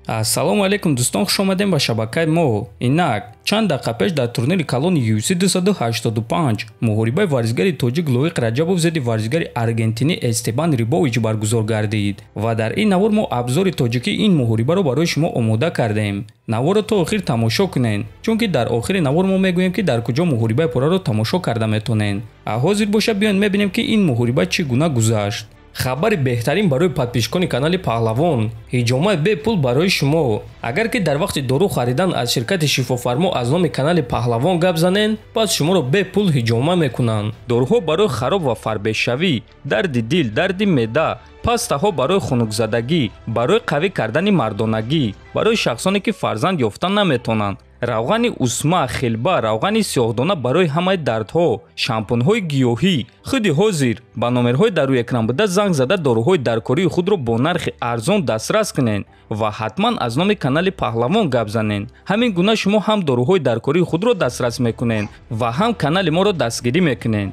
Ассалому алейкум дӯстон, хуш омадем ба шабакаи мо. Инак чанд дақиқа пеш дар турнири калони UFC 285 муҳорибаи варзишгари тоҷик Лоиқ Раҷабов зидди варзишгари аргентинӣ Эстебан Рибович баргузор гардид ва дар ин навор мо обзори тоҷикии ин муҳорибаро барои шумо омода кардем. Наворро то охир тамошо кунед, чунки дар охири навор мо мегӯем ки дар куҷо муҳорибаи пурраро тамошо карда метонед. Ҳозир боша биёед мебинем ки ин муҳориба чӣ гуна гузашт. Хабари беҳтарин барои подписчикони канали Паҳлавон, ҳиҷомаи бепул барои шумо. Агар ки дар вақти дору харидан аз ширкати Шифофармо аз номи канали Паҳлавон гап занед, пас шуморо бепул ҳиҷома мекунанд. Доруҳо барои хароб ва фарбешавӣ, дарди дил, дарди меъда, пастаҳо барои хунукзадагӣ, барои қавӣ кардани мардонагӣ, барои шахсоне ки фарзанд ёфта наметонанд, равғани усма, хилба, равғани сиёҳдона барои ҳамаи дардҳо, шампунҳои гиёҳӣ. Худи ҳозир ба номерҳои дар рӯи экран буда занг зада доруҳои даркории худро бо нархи арзон дастрас кунед ва ҳатман аз номи канали Паҳлавон гап занед. Ҳамин гуна шумо ҳам доруҳои даркории худро дастрас мекунед ва ҳам канали моро дастгирӣ мекунед.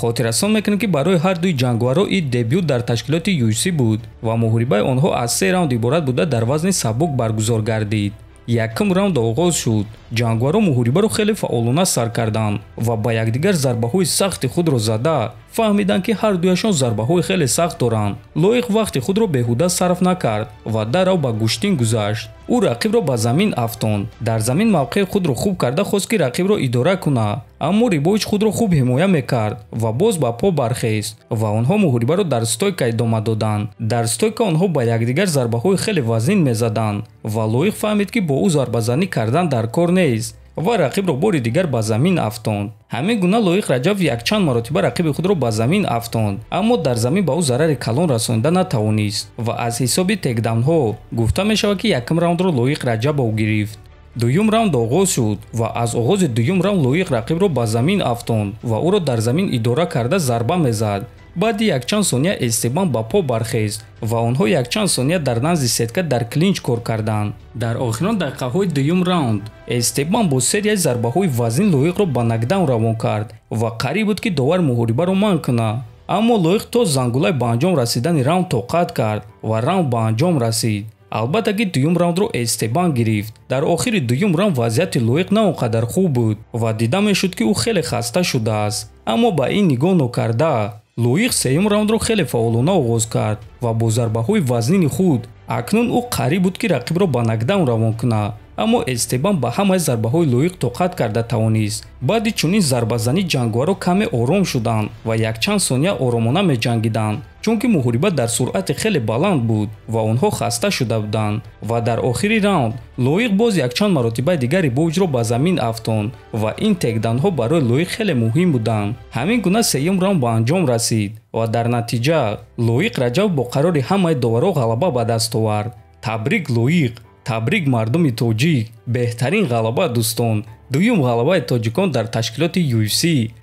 хотиррасон мекунем ки барои ҳар дуи ҷангваро ин дебют дар ташкилоти UFC буд ва муҳорибаи онҳо аз 3 раунд иборат буда дар вазни сабук баргузор гардид. Якум раунд оғоз шуд. Ҷангваро муҳорибаро хеле фаъолона сар карданд ва ба якдигар зарбаҳои сахти худро зада фаҳмиданд ки ҳар дуяшон зарбаҳои хеле сахт доранд. Лоиқ вақти худро беҳуда сарф накард ва дарав ба гӯштин гузашт. ӯ рақибро ба замин афтонд. Дар замин мавқеи худро хуб карда хост ки рақибро идора кунад, аммо Рибович худро хуб ҳимоя мекард ва боз ба по бархест ва онҳо муҳорибаро дар стойка идома доданд. Дар стойка онҳо ба якдигар зарбаҳои хеле вазнин мезаданд ва Лоиқ фаҳмид ки бо ӯ зарбазанӣ кардан дар кор нест ва рақибро бори дигар ба замин афтонд. ҳамин гуна Лоиқ Раҷабов якчанд маротиба рақиби худро ба замин афтонд, аммо дар замин ба ӯ зарари калон расонида натавонист ва аз ҳисоби текдаунҳо гуфта мешавад ки якум раундро Лоиқ Раҷабов гирифт. дуюм раунд оғоз шуд ва аз оғози дуюм раунд Лоиқ рақибро ба замин афтонд ва ӯро дар замин идора карда зарба мезад. баъди якчанд сония Эстебан ба по бархест ва онҳо якчанд сония дар назди сетка дар клинч кор карданд. дар охирон дақиқаҳои дуюм раунд Эстебан бо серияи зарбаҳои вазнин Лоиқро ба нокдаун равон кард ва қариб буд ки довар муҳорибаро манъ кунад, аммо Лоиқ то зангулаи ба анҷом расидани раунд тоқат кард ва раунд ба анҷом расид. албатта ки дуюм раундро Эстебан гирифт. дар охири дуюм раунд вазъияти Лоиқ на он қадар хуб буд ва дида мешуд ки ӯ хеле хаста шудааст, аммо ба ин нигоҳ нокарда Лоиқ сеюм раундро хеле фаъолона оғоз кард ва бо зарбаҳои вазнини худ акнун ӯ қариб буд ки рақибро ба нокдаун равон кунад, аммо Эстебан ба ҳамаи зарбаҳои Лоиқ тоқат карда тавонист. баъди чунин зарбазанӣ ҷангваро каме ором шуданд ва якчанд сония оромона меҷангиданд, чунки муҳориба дар суръати хеле баланд буд ва онҳо хаста шуда буданд. ва дар охири раунд Лоиқ боз якчанд маротибаи дигар Рибовичро ба замин афтонд ва ин текдаунҳо барои Лоиқ хеле муҳим буданд. ҳамин гуна сеюм раунд ба анҷом расид ва дар натиҷа Лоиқ Раҷабов бо қарори ҳамаи доваро ғалаба ба даст овард. табрик Лоиқ, табрик мардуми тоҷик, беҳтарин ғалаба дӯстон. дуюм ғалабаи тоҷикон дар ташкилоти UFC.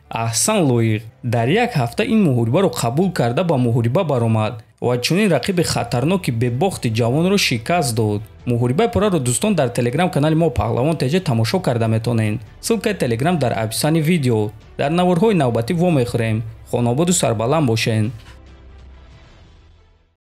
аҳсан Лоиқ дар як ҳафта ин муҳорибаро қабул карда ба муҳориба баромад ва чунин рақиби хатарноки бебохти ҷавонро шикаст дод. муҳорибаи пурраро дӯстон дар телеграм канали мо Паҳлавон TG тамошо карда метонед. ссилкаи телеграм дар описани видео. дар наворҳои навбатӣ вомехӯрем. хонободу сарбаланд бошед.